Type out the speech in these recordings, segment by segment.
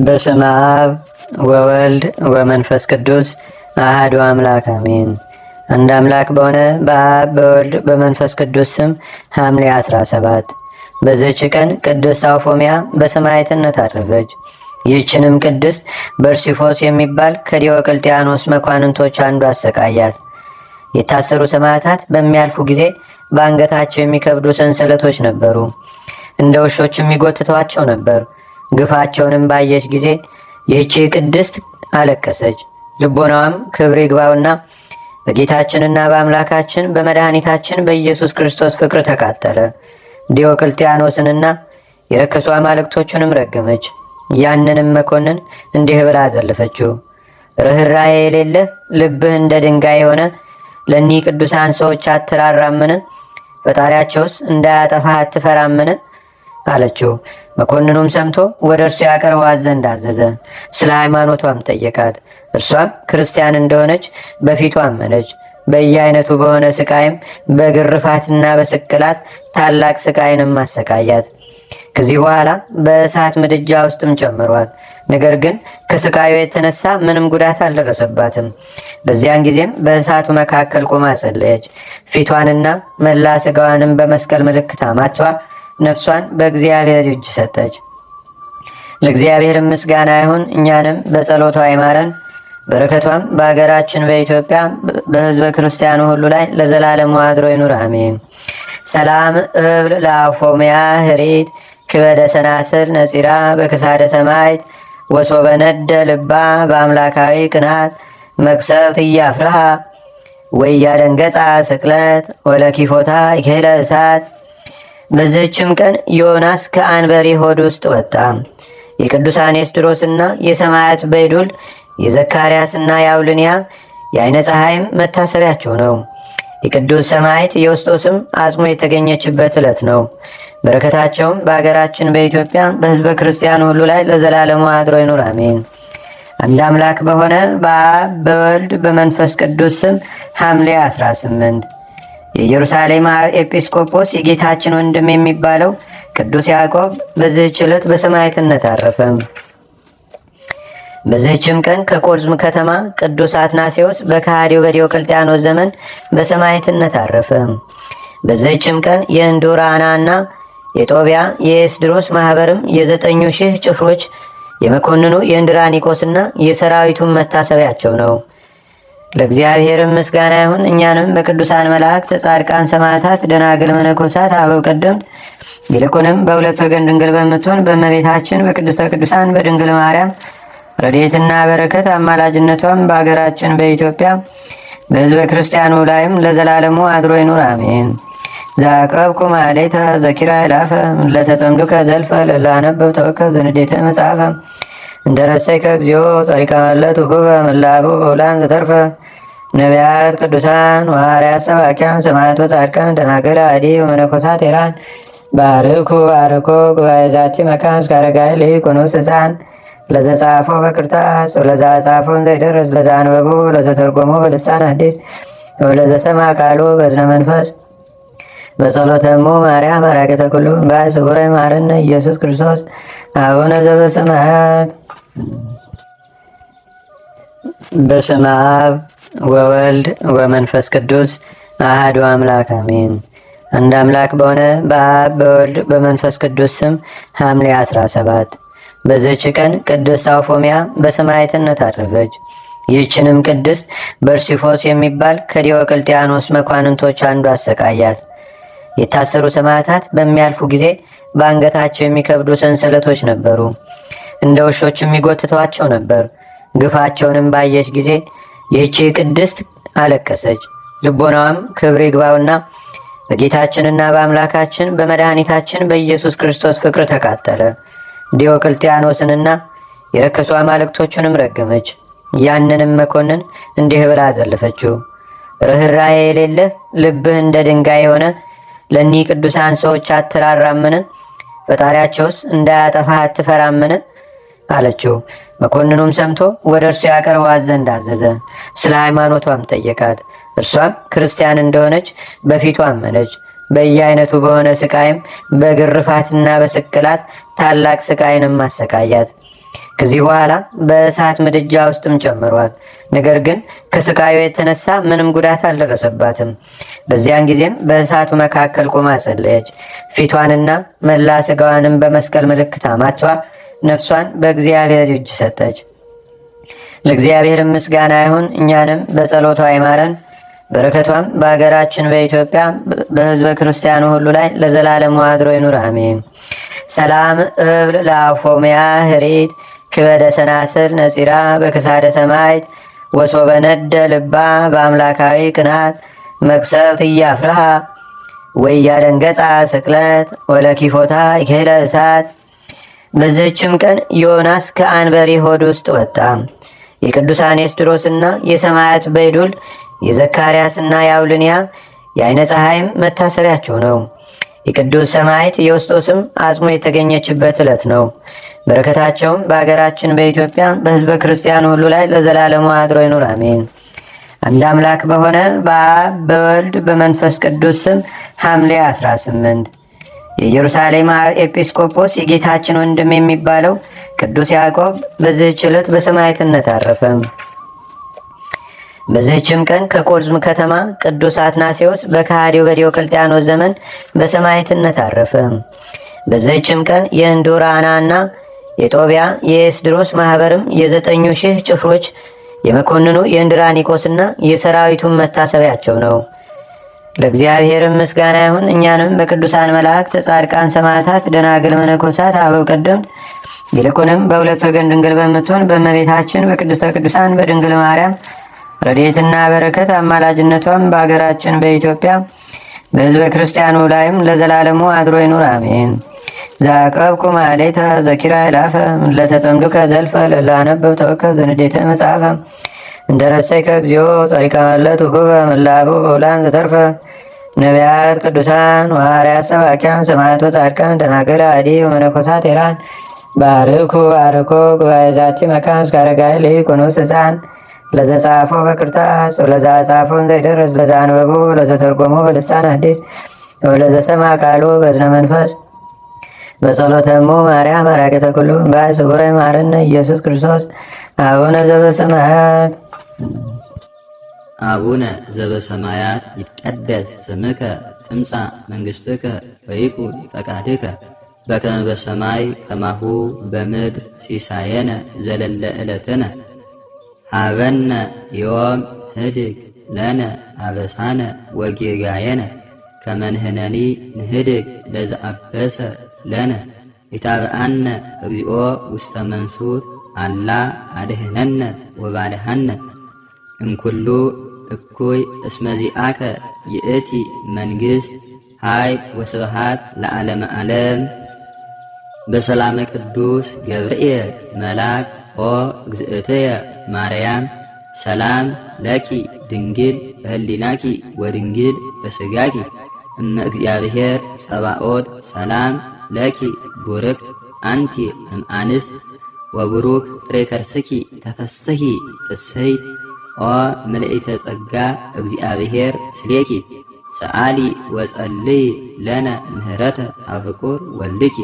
በስመ አብ ወወልድ ወመንፈስ ቅዱስ አሐዱ አምላክ አሜን። አንድ አምላክ በሆነ በአብ በወልድ በመንፈስ ቅዱስ ስም ሐምሌ 17 በዚህች ቀን ቅድስት አውፎሚያ በሰማዕትነት አረፈች። ይህችንም ቅድስት በርሲፎስ የሚባል ከዲዮቅልጥያኖስ መኳንንቶች አንዱ አሰቃያት። የታሰሩ ሰማዕታት በሚያልፉ ጊዜ በአንገታቸው የሚከብዱ ሰንሰለቶች ነበሩ። እንደ ውሾች የሚጎትተዋቸው ነበር። ግፋቸውንም ባየች ጊዜ ይህቺ ቅድስት አለቀሰች። ልቦናዋም ክብር ይግባውና በጌታችንና በአምላካችን በመድኃኒታችን በኢየሱስ ክርስቶስ ፍቅር ተቃጠለ። ዲዮቅልጥያኖስንና የረከሱ አማልክቶቹንም ረገመች። ያንንም መኮንን እንዲህ ብላ አዘለፈችው። ርኅራኄ የሌለህ ልብህ እንደ ድንጋይ የሆነ ለእኒህ ቅዱሳን ሰዎች አትራራምን? ፈጣሪያቸውስ እንዳያጠፋህ አትፈራምን? አለችው። መኮንኑም ሰምቶ ወደ እርሱ ያቀርባት ዘንድ አዘዘ። ስለ ሃይማኖቷም ጠየቃት። እርሷም ክርስቲያን እንደሆነች በፊቱ አመነች። በየአይነቱ በሆነ ስቃይም በግርፋትና በስቅላት ታላቅ ስቃይንም አሰቃያት። ከዚህ በኋላ በእሳት ምድጃ ውስጥም ጨመሯት። ነገር ግን ከስቃዩ የተነሳ ምንም ጉዳት አልደረሰባትም። በዚያን ጊዜም በእሳቱ መካከል ቆማ ጸለየች። ፊቷንና መላ ስጋዋንም በመስቀል ምልክት አማትባ ነፍሷን በእግዚአብሔር እጅ ሰጠች። ለእግዚአብሔር ምስጋና ይሁን። እኛንም በጸሎቷ ይማረን፣ በረከቷም በአገራችን በኢትዮጵያ በሕዝበ ክርስቲያኑ ሁሉ ላይ ለዘላለሙ አድሮ ይኑር አሜን። ሰላም እብል ለአውፎሚያ ህሪት ክበደ ሰናስል ነጺራ በክሳደ ሰማይት ወሶበ ነደ ልባ በአምላካዊ ቅናት መቅሰፍት እያፍርሃ ወያደንገጻ ስቅለት ወለኪፎታ ይክህለ እሳት። በዚህችም ቀን ዮናስ ከአንበሪ ሆድ ውስጥ ወጣ። የቅዱሳን ኤስድሮስና የሰማያት በይዱል የዘካርያስና የአውልንያ የአይነ ፀሐይም መታሰቢያቸው ነው። የቅዱስ ሰማዕት የውስጦስም አጽሙ የተገኘችበት ዕለት ነው። በረከታቸውም በአገራችን በኢትዮጵያ በሕዝበ ክርስቲያኑ ሁሉ ላይ ለዘላለሙ አድሮ ይኑር አሜን። አንድ አምላክ በሆነ በአብ በወልድ በመንፈስ ቅዱስ ስም ሐምሌ 18 የኢየሩሳሌም ኤጲስቆጶስ የጌታችን ወንድም የሚባለው ቅዱስ ያዕቆብ በዚህች ዕለት በሰማዕትነት አረፈ። በዚህችም ቀን ከቆርዝም ከተማ ቅዱስ አትናሴዎስ በከሃዲው በዲዮቅልጥያኖስ ዘመን በሰማዕትነት አረፈ። በዚህችም ቀን የእንዱራናና የጦቢያ የኤስድሮስ ማኅበርም የ9,000 ጭፍሮች የመኮንኑ የእንድራኒቆስና የሰራዊቱን መታሰቢያቸው ነው። ለእግዚአብሔርም ምስጋና ይሁን። እኛንም በቅዱሳን መላእክት፣ ጻድቃን፣ ሰማዕታት፣ ደናግል፣ መነኮሳት፣ አበው ቀደምት ይልቁንም በሁለት ወገን ድንግል በምትሆን በእመቤታችን በቅድስተ ቅዱሳን በድንግል ማርያም ረድኤትና በረከት አማላጅነቷም በአገራችን በኢትዮጵያ በሕዝበ ክርስቲያኑ ላይም ለዘላለሙ አድሮ ይኑር አሜን። ዛቅረብኩ ማሌተ ዘኪራ ይላፈ ለተጸምዱከ ዘልፈ ለላነበብ ተወከብ ዘንዴተ መጽሐፈ እንደረሰይከ እግዚኦ ጸሪቀ መለት ውኩበ መላቡ በውላን ዘተርፈ ነቢያት ቅዱሳን ወሐዋርያት ሰባኪያን ሰማዕት ወጻድቃን ደናግል አዲ ወመነኮሳት ሄራን ባርኩ ባርኮ ጉባኤ ዛቲ መካን እስከ አረጋዊ ሊቁኑስ ሕፃን ለዘጻፎ በክርታስ ወለዛ ጻፎን ዘይደረስ ለዛ አንበቦ ለዘተርጎሞ በልሳን አዲስ ወለዘሰማ ቃሉ በዝነ መንፈስ በጸሎተሙ ማርያም አራቂተ ኩሉ እምባይ ስቡረ ይማረነ ኢየሱስ ክርስቶስ አቡነ ዘበሰማያት። በስመ አብ ወወልድ ወመንፈስ ቅዱስ አሐዱ አምላክ አሜን። አንድ አምላክ በሆነ በአብ በወልድ በመንፈስ ቅዱስ ስም ሐምሌ 17 በዚህች ቀን ቅድስት አውፎሚያ በሰማዕትነት አረፈች። ይህችንም ቅድስት በርሲፎስ የሚባል ከዲዮቅልጥያኖስ መኳንንቶች አንዱ አሰቃያት። የታሰሩ ሰማዕታት በሚያልፉ ጊዜ በአንገታቸው የሚከብዱ ሰንሰለቶች ነበሩ። እንደ ውሾች የሚጎትተዋቸው ነበር። ግፋቸውንም ባየች ጊዜ ይህቺ ቅድስት አለቀሰች። ልቦናዋም ክብር ይግባውና በጌታችንና በአምላካችን በመድኃኒታችን በኢየሱስ ክርስቶስ ፍቅር ተቃጠለ። ዲዮቅልጥያኖስንና የረከሱ አማልክቶቹንም ረገመች። ያንንም መኮንን እንዲህ ብላ አዘለፈችው። ርኅራኄ የሌለህ ልብህ እንደ ድንጋይ የሆነ ለእኒህ ቅዱሳን ሰዎች አትራራምን? ፈጣሪያቸውስ እንዳያጠፋህ አትፈራምን? አለችው። መኮንኑም ሰምቶ ወደ እርሱ ያቀርባት ዘንድ አዘዘ። ስለ ሃይማኖቷም ጠየቃት። እርሷም ክርስቲያን እንደሆነች በፊቱ አመነች። በየአይነቱ በሆነ ስቃይም በግርፋትና በስቅላት ታላቅ ስቃይንም አሰቃያት። ከዚህ በኋላ በእሳት ምድጃ ውስጥም ጨመሯት። ነገር ግን ከስቃዩ የተነሳ ምንም ጉዳት አልደረሰባትም። በዚያን ጊዜም በእሳቱ መካከል ቆማ ጸለየች። ፊቷንና መላ ስጋዋንም በመስቀል ምልክት አማትባ ነፍሷን በእግዚአብሔር እጅ ሰጠች። ለእግዚአብሔር ምስጋና ይሁን። እኛንም በጸሎቷ አይማረን፣ በረከቷም በአገራችን በኢትዮጵያ በሕዝበ ክርስቲያኑ ሁሉ ላይ ለዘላለሙ አድሮ ይኑር፣ አሜን። ሰላም እብል ለአፎምያ ህሪት ክበደ ሰናስል ነጺራ በክሳደ ሰማይት ወሶበ ነደ ልባ በአምላካዊ ቅናት መቅሰፍት እያፍርሃ ወያደንገጻ ስቅለት ወለኪፎታ ይክህለ እሳት። በዚህችም ቀን ዮናስ ከአንበሪ ሆድ ውስጥ ወጣ። የቅዱሳን ኤስድሮስና የሰማያት በይዱል የዘካርያስና የአውልንያ የአይነ ፀሐይም መታሰቢያቸው ነው። የቅዱስ ሰማዕት የውስጦስም አጽሙ የተገኘችበት ዕለት ነው። በረከታቸውም በአገራችን በኢትዮጵያ በሕዝበ ክርስቲያኑ ሁሉ ላይ ለዘላለሙ አድሮ ይኑር፣ አሜን። አንድ አምላክ በሆነ በአብ በወልድ በመንፈስ ቅዱስ ስም ሐምሌ 18 የኢየሩሳሌም ኤጲስቆጶስ የጌታችን ወንድም የሚባለው ቅዱስ ያዕቆብ በዚህች ዕለት በሰማዕትነት አረፈ። በዚህችም ቀን ከቆርዝም ከተማ ቅዱስ አትናሴዎስ በከሃዲው በዲዮቅልጥያኖስ ዘመን በሰማዕትነት አረፈ። በዚህችም ቀን የእንዱራናና የጦቢያ የኤስድሮስ ማኅበርም የ9,000 ጭፍሮች የመኮንኑ የእንድራኒቆስና የሰራዊቱን መታሰቢያቸው ነው። ለእግዚአብሔርም ምስጋና ይሁን። እኛንም በቅዱሳን መላእክት፣ ጻድቃን፣ ሰማዕታት፣ ደናግል፣ መነኮሳት፣ አበው ቀደምት ይልቁንም በሁለት ወገን ድንግል በምትሆን በእመቤታችን በቅድስተ ቅዱሳን በድንግል ማርያም ረድኤትና በረከት አማላጅነቷም በአገራችን በኢትዮጵያ በሕዝበ ክርስቲያኑ ላይም ለዘላለሙ አድሮ ይኑር፣ አሜን። ዘአቅረብኩ ማኅሌተ ዘኪራ ይላፈ ለተጸምዱከ ዘልፈ ለላነበብ ተወከብ ዘንዴተ መጽሐፈ እንተረሰይከ እግዚኦ ጸሪቀ መለት ውኩበ ምላቡ በውላን ዘተርፈ ነቢያት ቅዱሳን ወሐዋርያት ሰባኪያን ሰማዕታት ወጻድቃን ደናግል አዲ ወመነኮሳት ሄራን ባርኩ ባርኮ ጉባኤ ዛቲ መካን እስከ አረጋዊ ሊቆኖስ ሕፃን ለዘጻፎ በክርታስ ወለዘጻፎን ዘይደርስ ለዘአንበቦ ለዘተርጎሞ በልሳን አዲስ ወለዘሰማ ቃሉ በዝነ መንፈስ በጸሎተሙ ማርያም አራቂተ ኩሉ እምባይ ስቡረ ይማረነ ኢየሱስ ክርስቶስ። አቡነ ዘበሰማያት አቡነ ዘበሰማያት ይትቀደስ ስምከ ትምጻእ መንግሥትከ ወይኩን ፈቃድከ በከመ በሰማይ ከማሁ በምድር ሲሳየነ ዘለለ ዕለትነ ሀበነ ዮም ህድግ ለነ አበሳነ ወጌጋየነ ከመ ንሕነኒ ንህድግ ለዘአበሰ ለነ ኢታብአነ እግዚኦ ውስተ መንሱት አላ አድኅነነ ወባልሐነ እምኩሉ እኩይ እስመ ዚአከ ይእቲ መንግሥት ኃይል ወስብሐት ለዓለመ ዓለም። በሰላመ ቅዱስ ገብርኤል መልአክ ኦ እግዝእትየ ማርያም ሰላም ለኪ ድንግል በህሊናኪ ወድንግል በስጋኪ እመ እግዚአብሔር ጸባኦት ሰላም ለኪ ቡርክት አንቲ እምአንስት ወቡሩክ ፍሬ ከርስኪ ተፈስሒ ፍስሕት ኦ ምልዕተ ጸጋ እግዚአብሔር ስሌኪ ሰአሊ ወጸልይ ለነ ምህረተ አፍቁር ወልድኪ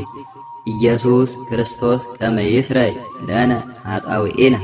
ኢየሱስ ክርስቶስ ከመ ይስረይ ለነ ኃጣውኢነ